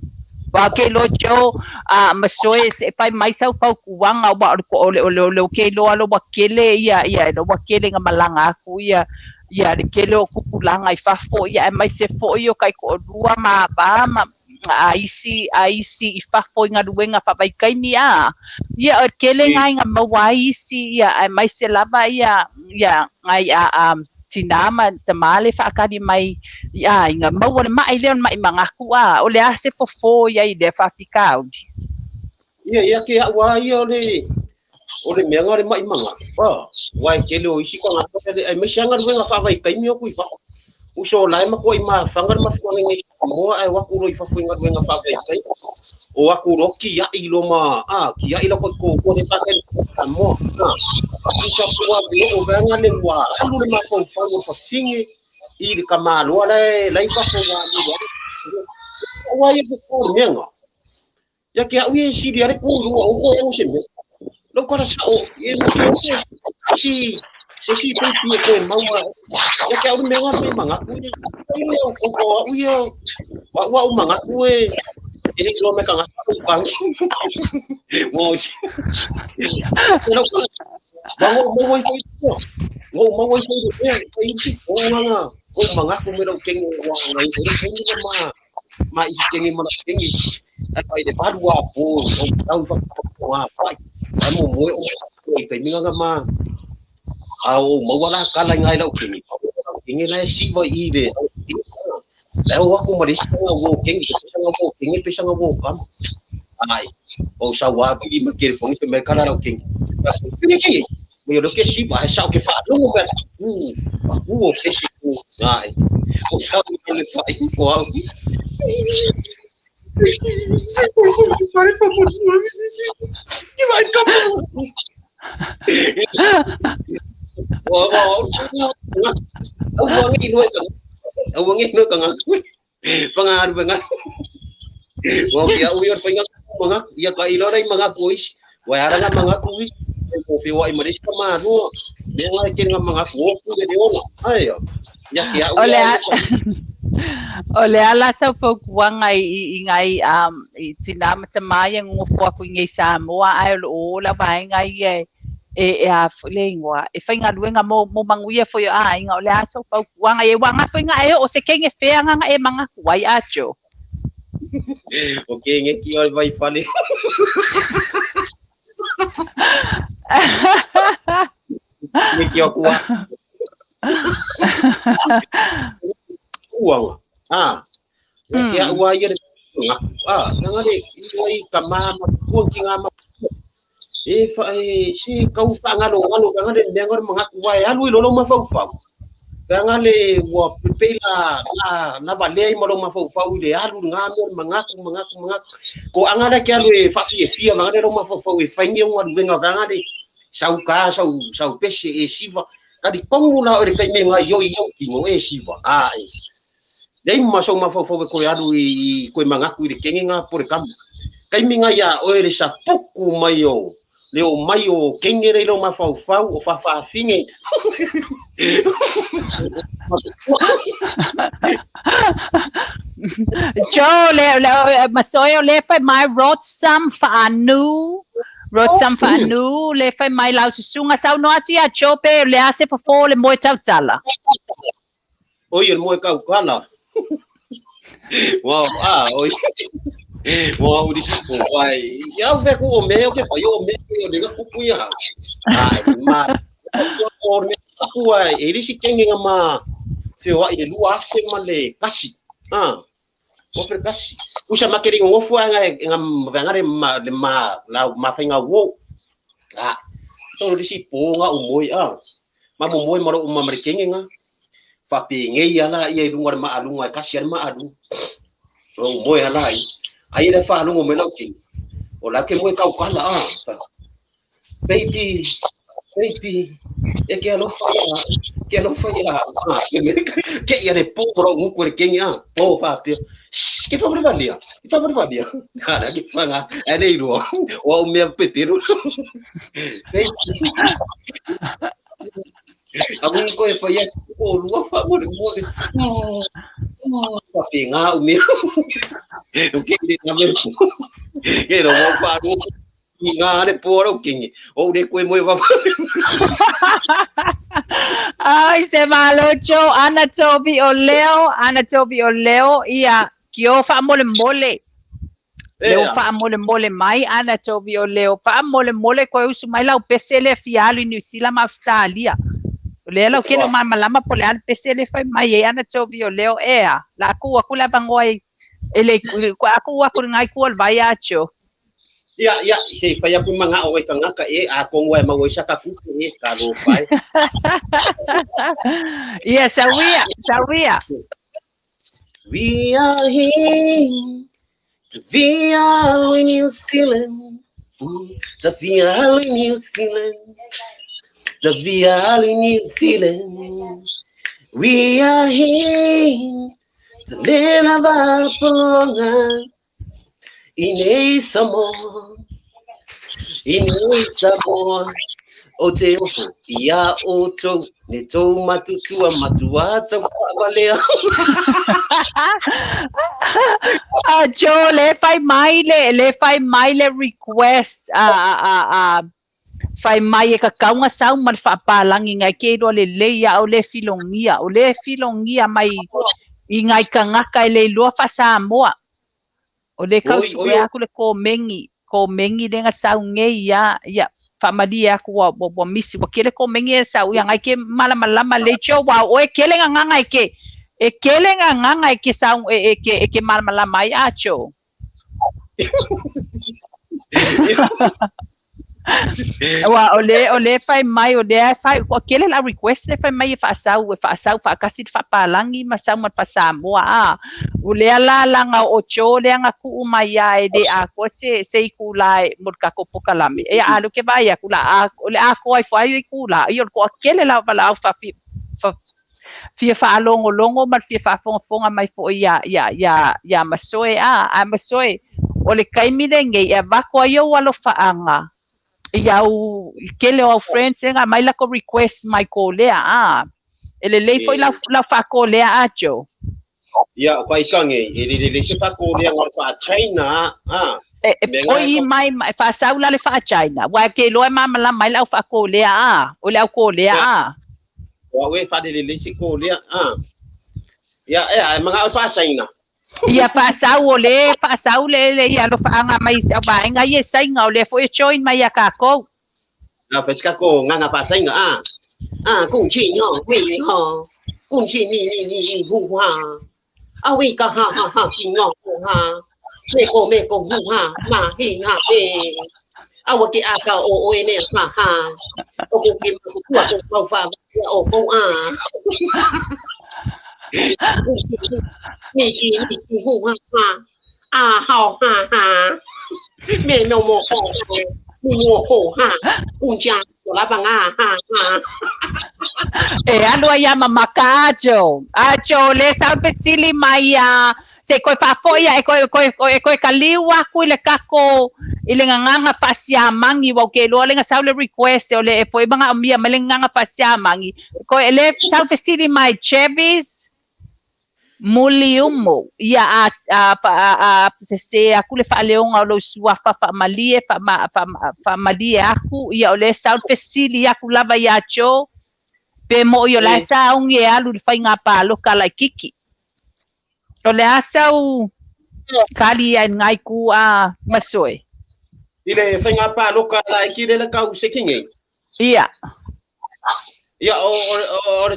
Wa ke lo jo masoe se pai mai sau pau kuanga wa o ke lo alo wa kele ia no wa kele nga malanga aku ia de kele o kupulanga I fafo ia mai se fo io kai ko dua ma ba ma aisi I fafo nga duenga fa pai kai mia ia o kele nga mawaisi ia mai se lava ia ngai tinama tamale fa akadi mai ia inga mau le mai le mai mangaku o le ase fofo ia I le fa fikau ia ke wa ia o le mea ngare mai manga wai ke le o isi ko ngata le ai me shanga le nga fa vai kai mi o ku fa u so lai ma ko I ma fa ngar ma fa ngai mo ai wa ku ro I fa fu ngar nga fa vai kai o wa ku ro ki ya I lo ma ki ya I lo ko le fa kai mo isa kuwa o venga le wa alu le ma ko fa o fa fingi I le kamalo ale lai fa ko wa ia ko menga ya ke ui si dia le ku o ko se me lo ko sa o e no si pe ko mau ya ke ui menga me manga ku o ui wa o manga ku ini lo me kanga bang mo si mau itu ya itu orang manga ku me lo keng wa ngai ko ma isi kengi mana kengi apa ide padua po tau fa wa pai amo mo te minga ma au mawala kala ngai lo kengi la si va ide la wa ku ma disi ngo kengi pesa ngo kam ai o sa wa ki ma ke fo se merkala lo kengi kengi mo yo ke si va sa ke fa lo ba o ke si ai o sa le fa ko Ole ala sa pagwanga I ngai I tinama tamaya ngofo aku ngai Samoa ai o la vai ngai e a lengua e fai nga luenga mo manguia foi inga ole aso pagwanga e wanga foi nga o se kenge fea nga e manga kuai acho okay nge ki ol vai fale nge ki o kuwa uang ya ua ia ngale i kamama ku kingama fa si kau fa ngalo ngale ngor manga wa ya lu lo ma fa ngale wa pela na vale mo lo ma fa ile alu ngamo manga ko angala ke alu fa fia ngale lo ma fa fa ngi ngwa venga ngale sau pese e siva kadi kongu na ore kai menga yo ki mo e siva ai dei maso ma fo ko alu I ko mangaku I kenga por kam kai minga ya o ere sa puku mayo leo mayo kengere lo ma fa o fa finge Jo le masoyo le fa mai wrote some fa anu le fa mai lau sunga sau no ati a chope le ase fo le mo tau tala oi el mo ka kala wow oi wow di wai ya ve ko me o ke pa yo me o de ku ya ai ma o me ku wai e ri si kenga ma fe wa I lua fe male kasi o per kasi usa makeri ngofu ngam vangare ma la fa nga wo to ri si po nga umoi ma umoi maro merkenga fa pinge ala ia dungar ma alunga kasian ma adu o moe ala ai le fa alunga me lauki o la ke moe kau kala baby e ke lo fa ke ia de puro ngu ko kenya o fa te ke fa por valia nada que fanga é nei lo o me pepero Aku ko e fa yes o lua fa mo pa pinga o me Okay, you know, nga le poro kingi o de koe mo va ai se malocho ana tobi o leo ia kio fa mole mole leo fa mole mole mai ana tobi o leo fa mole mole ko usu mai lau pesele fiali New Zealand ma Australia le lau kele ma malama pole al pesele fa mai e ana tobi o leo ea la ku la bangoi ele ku aku ngai ku vai acho ya se fa ya ku manga o ka ngaka e a ko ngwa ma wo saka ku e ka lo fai yeah sawia we are here to be all in New Zealand to be all in New Zealand to be all in New Zealand we are here to live our belong in Samoa o te ofo ia o tau ne tau matutua matuata wale Joe le fai mai le request fai mai e ka kaunga sau mal whaapalangi ngai ke ro le leia o le filongia mai i ngai ka ngaka e le lua fa Samoa o le kau suke aku le ko mengi le nga sau ngei ya famadi aku wa misi wa kele ko mengi e sau ya ngai ke malama le cho wa o e kele nga ngai ke sau e ke malama ya cho wa ole fai mai o le fai ko kele la request fai mai fa sau fa kasi fa palangi ma sau ma fa Samoa o le la nga o cho le nga ku mai ya e de a ko se ku lai mo ka ko pokalami e a lo ke vai ku la o le a ko ai fai ku la io ko kele la fa fia fa longo ma fia fa fonga mai fo ya masoe masoe o le kaimi le ngai e va ko yo walo fa anga iau kele o friends nga mai la ko request mai ko lea ele le foi la fa ko lea acho ya pai kange ele le se fa ko lea ngor fa China oi mai fa saula le fa China wa ke lo ma la mai la fa ko lea o le ko lea wa we fa le se ko lea ya mga fa China ia pasau le ia lo fa anga mai sa ba nga ye sai nga le foi join mai ka ko na pesca ko nga pa sai nga kung chi ho hui ho kung chi ni hu ha we ka ha ki ngo ha me ko hu ha ma hi ha wa ki ka o ne ha o ko ki ko fa o ko你呼哈好哈哈，没有摸好，摸好哈，不讲我来帮哈哈。ano ya mamaka ajo le sa pesili maya se ko fa foia e ko kaliwa ku le kako ile nganga fasia mangi wa ke lo le nga sa le request o le foi banga mia malenganga fasia mangi ko ele sa pesili mai Chevis Muliumo ia se aku le fa leonga lo suafa fa malie fa malie aku ia ole South Facility aku lava ia cho pe mo yo la sa un ye alu fa nga pa lo kala kiki ole asa u kali ngai ku masoe ile fa nga pa lo kala kiki le ka u se kinge ia ya o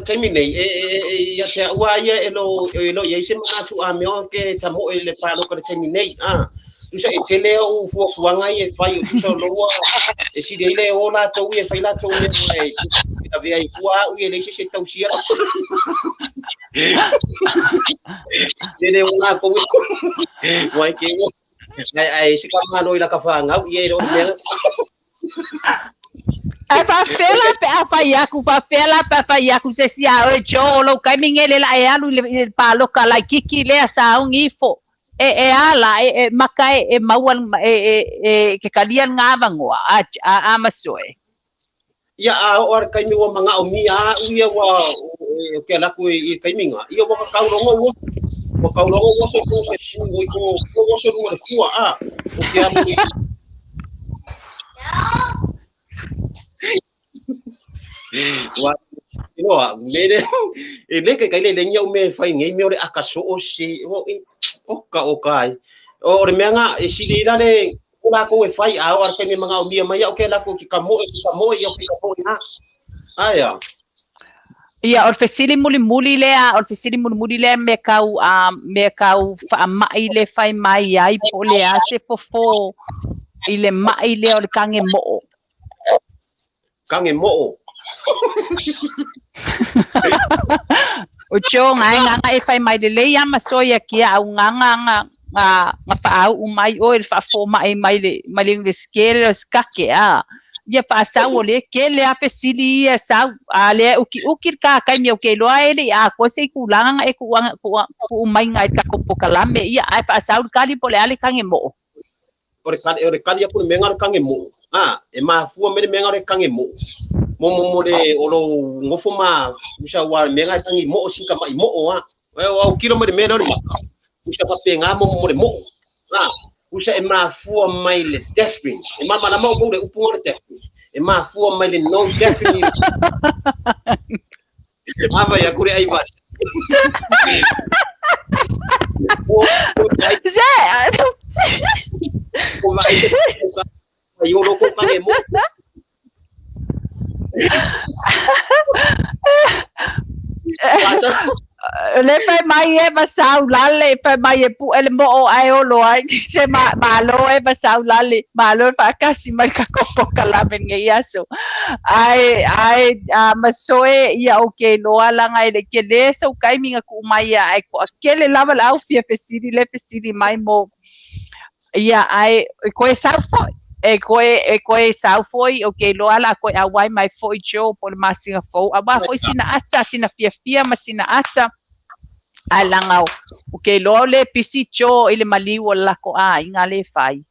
termine ya te wa ya elo ya se ma tu a me o ke tamo le pa lo ka termine tu sa etele o fu wanga ye fa yo so lo wa e si de le o la to ye fa la to ye ta via i fu a u ye le se tau sia de una ko wa ke ai se ka ma lo la ka fa nga ye lo me fa fela yaku se sia o jo lo kai mingele la e alu le pa lo kala kiki le sa un ifo ala maka mauan ke kalian ngabango a masoe ya or kai mi wa manga o mia uia wa ke la ku i kai minga ia wa ka ro ngo o kaulogo woso ko se shingo ko woso no le fua o ke amo wa inoa mele ele ke kaile le nyau me fai ngai me ore akaso o se o kai o re menga e silira le ula ko e fai a o arpe me manga o mia mai o ke la ko ki kamo i o ki kamo na aya ia o fesili muli lea o fesili muli lea me kau fa mai le fai mai ai po le ase fofo i le mai le o le kange mo o cho nga e fai mai le ia masoia kia au nga fa au mai o e fa fo mai le skele skake ia fa sa o le ke le a pesili ia sa a le uki ka kai mi o ke lo ele a ko se kulanga e ku mai ngai ka ko pokalame ia ai fa sa kali po le ale kange mo ore kali aku menga kange mo e ma fu me menga re kange mo le olo ngofo ma usa wa menga kange mo sinka mai mo o kilo me me le usa fa penga mo le mo usa e ma fu mai le deafening e ma mana mo le upunga le deafening e ma fu mai le no deafening mama ya kure ai ba yo lo ko kange mo le fai mai e masau lale fai mai e pu ele mo o ai o lo ai se malo e masau lale malo fa kasi mai ka ko kala men nge yaso ai masoe ia o ke lo ala ngai le ke le so kai minga ku mai ai ko akele lava la fia pesiri mai mo ia ai ko e sa fo e koe sau foi o ke lo ala koe awai mai foi jo por masinga fo aba foi sina fia masina ata alanga o ke lo le pisi jo ile maliu la ko inga le fai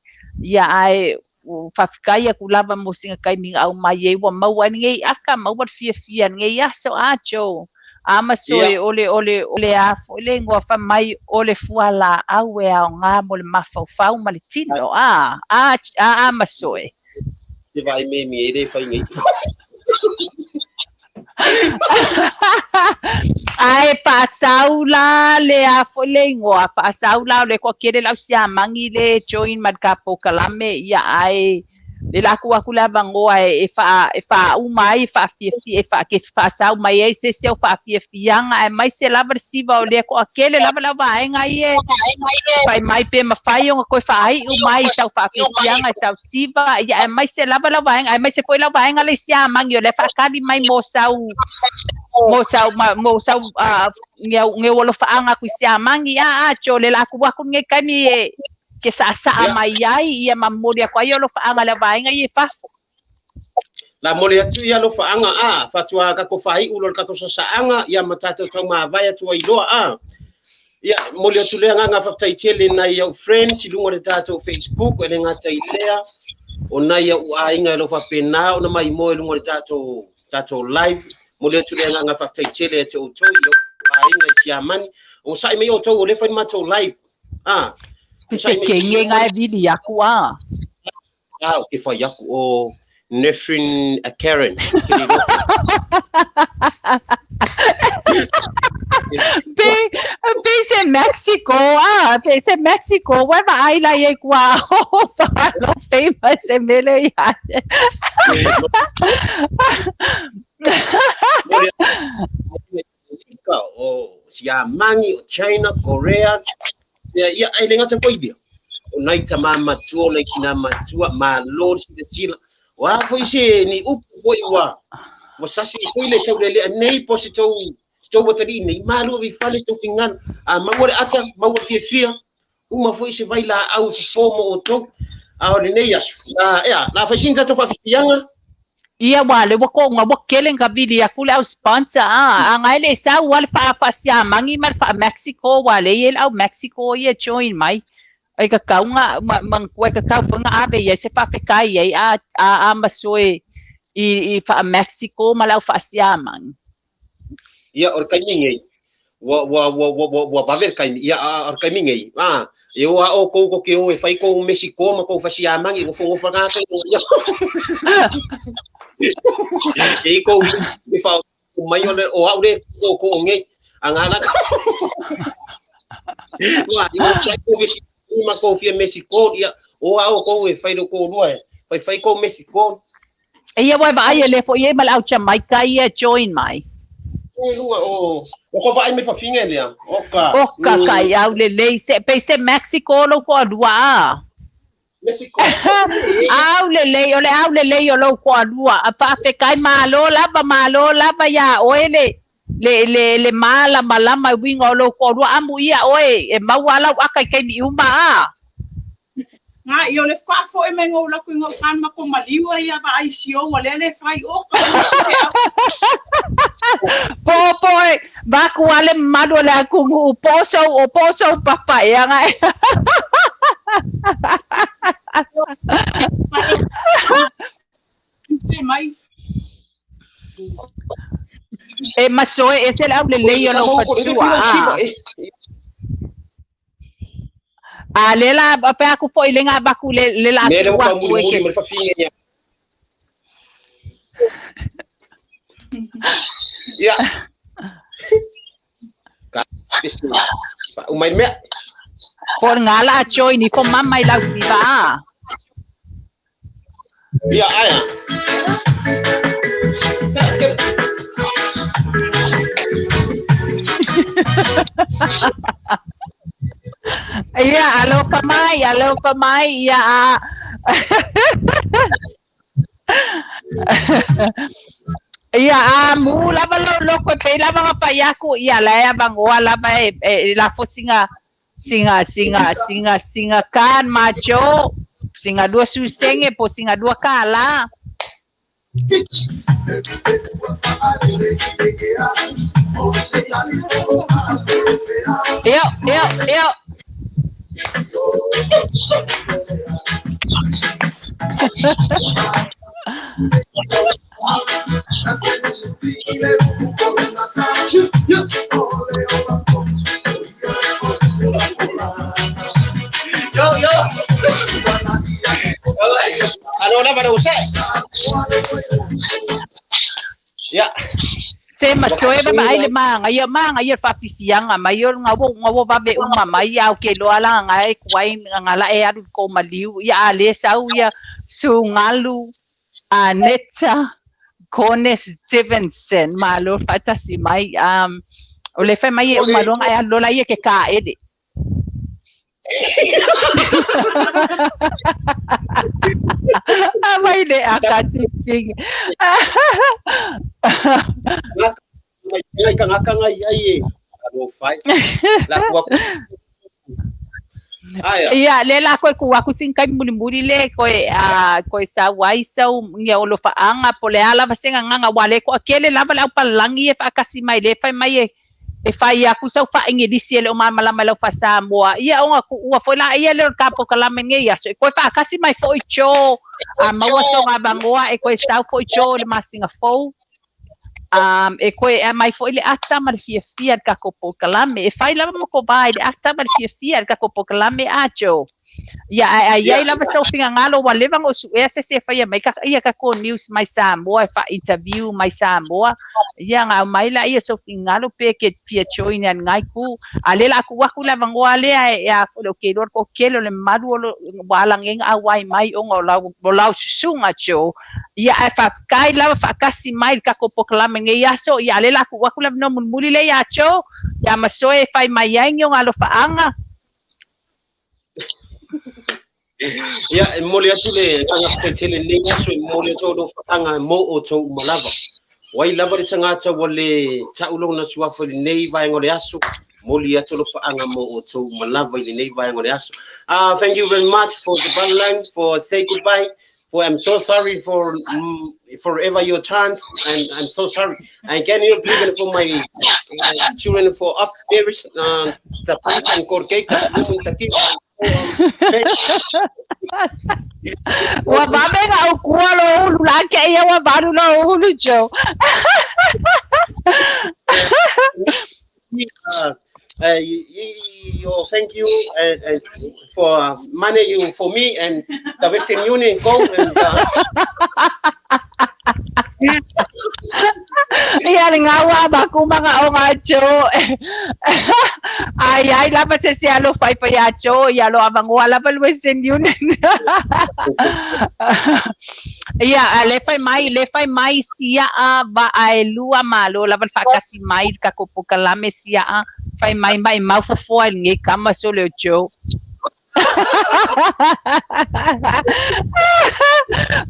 ia ai o fafikai ku lava mo singa kai minga au mai e wa mau ngai aka mau fia ngai aso jo ama soe ole a fo le ngwa fa mai ole fuala au e au nga mo le mafau ma le tino ama soe te vai me ere fai ngai ai pasaula le a fo le ngwa pasaula le ko kere la sia mangi le join mad kapo kalame ia ai le laku aku lava ngoa e fa umai fa fie fa ke fa sa mai e se fa fie anga e mai se lava siva o le ko akele lava ai ngai e fai mai pe ma fai o ko fa ai umai sa fa fie anga sa siva ia e mai se lava ai mai se foi lava ai le sia mangi o le fa kali mai mo sau nge wolo fa anga ku sia mangi cho le laku aku nge kami e ke sa mai ai ia mamori kwa yo lo fa anga la vai ngai fafo la mole atu ia lo fa anga fatua ka ko fai ulo ka ko sa anga ia matata tau ma vai atu i lo ia mole atu le anga fa tai tele na ia friends lungo le tato Facebook ele ngata ilea ona ia wa inga lo fa pena ona mai mo lungo le tato live mole atu le anga fa tai tele te o to yo wa inga sia mani o sai me o to le fa ma to live pese ke ngai vili aku o ke fa yaku o Nefrin Karen Pese Mexico wa ba ai la ye kwa lo famous e mele ya o sia mangi o China Korea ia ai lenga te koibia o nai tama matua le kina matua ma lord de sila wa foi se ni up foi wa sasi foi le tau le nei posito sto botari nei malu vi fale sto fingan mangore ata mangore fia uma foi se vai lá au fomo o to a le nei asu la fa sinza to fa fianga ia wale wako nga wakele nga vili akule au sponsor ngai le sa wal fa sia mangi mar fa Mexico wale ye au Mexico ye join mai ai ka kaunga mang ko ka ka nga ave ye se fa kai ye masoe i fa Mexico malau fa sia mang ia or kanyi wa baver kai ia ar kai mingai e o o ko ke o e fai ko Mexico ma ko fasia mangi ko fongo fanga kai e ko e fa mai o aude ko ngai angana wa i sai ko Mexico ma ko fia Mexico ia o ko e fai ko no fai ko Mexico ia wa ba ia le fo ia mal au Jamaica ia join mai o ko vai me fa finga lea oka kai au le se pe se Mexico lo ko lua Mexico au le o lo ko lua pa fe kai malo lava ya oele le mala malama winga o lo ko lua amu ia oe e mawala waka kai ni uma nga yo le fa fo e mengo la ku ngo kan ma ko maliwa ya ba ai sio wale le fai o po ba ku ale mado la ku o poso papa ya nga mai e masoe ese la le yo lo patua lela apa aku foi lenga baku le la tua ku ke ya ka bismillah umay me por ngala choy ni fo mama ila siba ya aya iya alo pamai ya iya mu lava lo ko pe lava nga payaku iya la bang wala ba la fo singa kan macho singa dua susenge po singa dua kala yo ano na para usay ya se masoe ba ai le manga fa fisianga mayor ngawo ba be uma mai au ke lo ala ngai kwai ngala e adu ko maliu ya ale sau ya sungalu aneta Cones Stevenson malo fata si mai o le fa mai uma lo ngai lo la ye ke ka ede mai de akasiping mai kanga ai ano fai la kwa ia le la ko ku sinkai muri le ko sa waisa nge o lo fa anga pole ala va senga nganga wale ko akele la la palangi e fa kasi mai le fa mai e fai aku sa fa nge disiele o mama la fa Samoa ia o ku ua foi la ia le kapo kala menge ia so ko fa kasi mai foi cho ma so nga bangoa e ko sa foi cho le masinga fo e ko e mai foi le ata mar fia ka ko kalame e fai la mo ko bai le ata mar fia ka ko kalame acho ia ia la so finga ngalo wa levang o su ese se fai mai ka ia ka ko news mai Samoa fa interview mai Samoa ia nga mai la ia so finga lo pe ke fia cho ina ngai ku ale la ku la vango ale ya lo ke lo ko ke lo le madu lo wala ngeng awai mai o la sunga cho ia fa kai la fa kasi mai ka ko kalame nge ya so ya le la ku la no muri le ya cho ya masoe fai mai yang alo faanga ya mole atule anga tele ninga so mole to do faanga mo o to malava wai lava le tanga ta wole ta ulo na suafa nei vai ngore aso mole atolo faanga mo o to malava nei vai ngore aso thank you very much for the balance for say goodbye. For I'm so sorry for forever your chance, and I'm so sorry. I can't even believe for my children for off Paris, the place and court cake, the kids. Wa babe nga ukualo la ke ya wa baru na ulu jo thank you for money you for me and the Western Union go and Yan ngawa ba kung mga ongacho. Ay laba sa sialo fay payacho, yalo abang wala pa Western Union. Le fay mai sia ba ay lua malo laban fa kasi mai ka kupukalame sia fay mai mau fo ngi kama solo cho.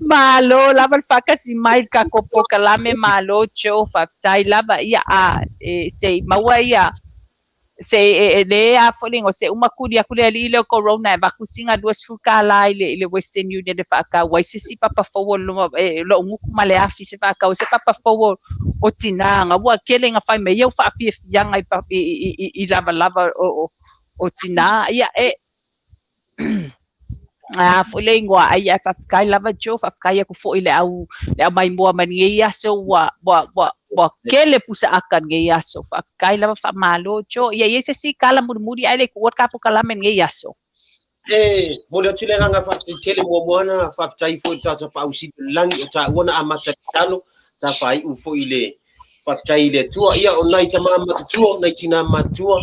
Malo laban fa kasi mai ka kopo kalame malo cho fa tai laba ia se mawaya se le a foling o se uma kudia le corona ba kusinga duas fuka lai le Western Union de fa ka wai se papa fo lo nguku male afi se fa ka o se papa fo o tinanga wa kelenga fa me eu fa fi yanga i lava o tina ia fuleng wa ai fa kai lava jo fa kai ku fo ile au mai mo mani ia so wa kele pusa akan nge yaso fa kai lava fa malo jo ia ese si kala muri ai le ku ka pu kala men nge yaso mo le tile nga fa tele mo mona fa tai fo ta pa usi lang ta wona amata talo ta fa u fo ile fa tai le tua ia online ta mama tua na tina matua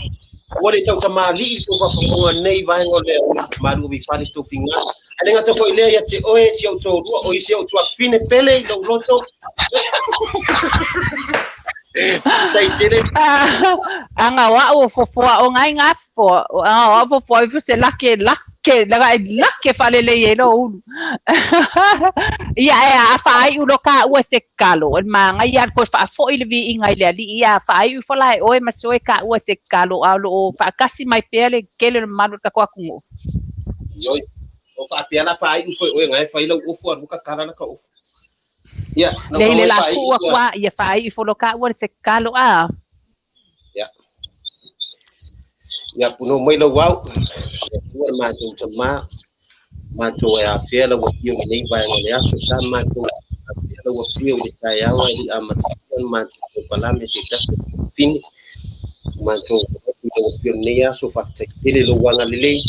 wale tau tamali to fa fonga nei vai ngole malu bi fali sto finga alenga to foi le ya te oe si auto o si auto fine pele do roto tai tere anga wa o fo o ngai ngafo anga wa fo se lake fale le yelo ia fa ai uno ka o se kalo ma ngai ya ko fa fo ile vi ingai le ali ia fa ai fo lai o ma so ka o se kalo alo fa kasi mai pele kele manu ka ko ku yo o fa piana fa ai fo o ngai fa ile o fo ka karana ka o ya le la kwa ia fa ai fo lo ka o se kalo ya puno mai lo wau ma tu tama ma tu ya fiela wo pio nei vai ngale aso sa ma tu fiela wo pio de kaya wa di amat ma tu pala me se tas fin ma tu wo pio nei aso fa te ile lo wanga lele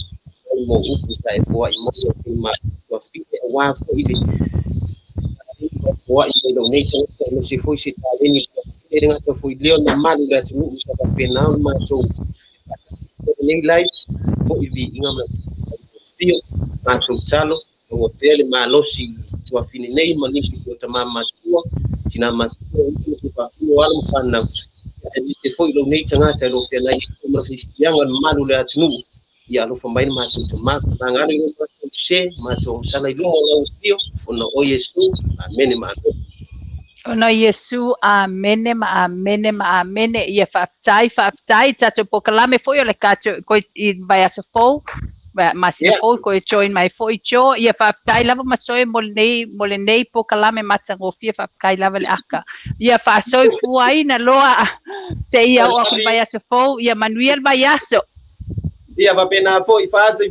mo u ta e fo i mo ma tu fi wa ko ile wa i lo nei tu no se foi se ta ni ele ngato foi leo na manu da tu sa ka pena ma tu nei live mo ivi ingama tio ma talo o hotel ma losi tua fine nei manisi ko tamama tua tina ma tua pa wala mfana e foi lo nei tanga ta lo pena i ma yang malu le atnu ya lo fambai ma tu ma ngani ko se ma to sala lo lo tio ono o Yesu amen ma Ona Yesu amene ia faftai tato pokalame foi ole kato ko vai asa fo mas fo ko join mai foi jo ia faftai lava masoi molenei pokalame matsango fia fafkai lava le aka ia fasoi fuai na loa se ia o vai asa fo ia Manuel vai aso ia va pena foi fase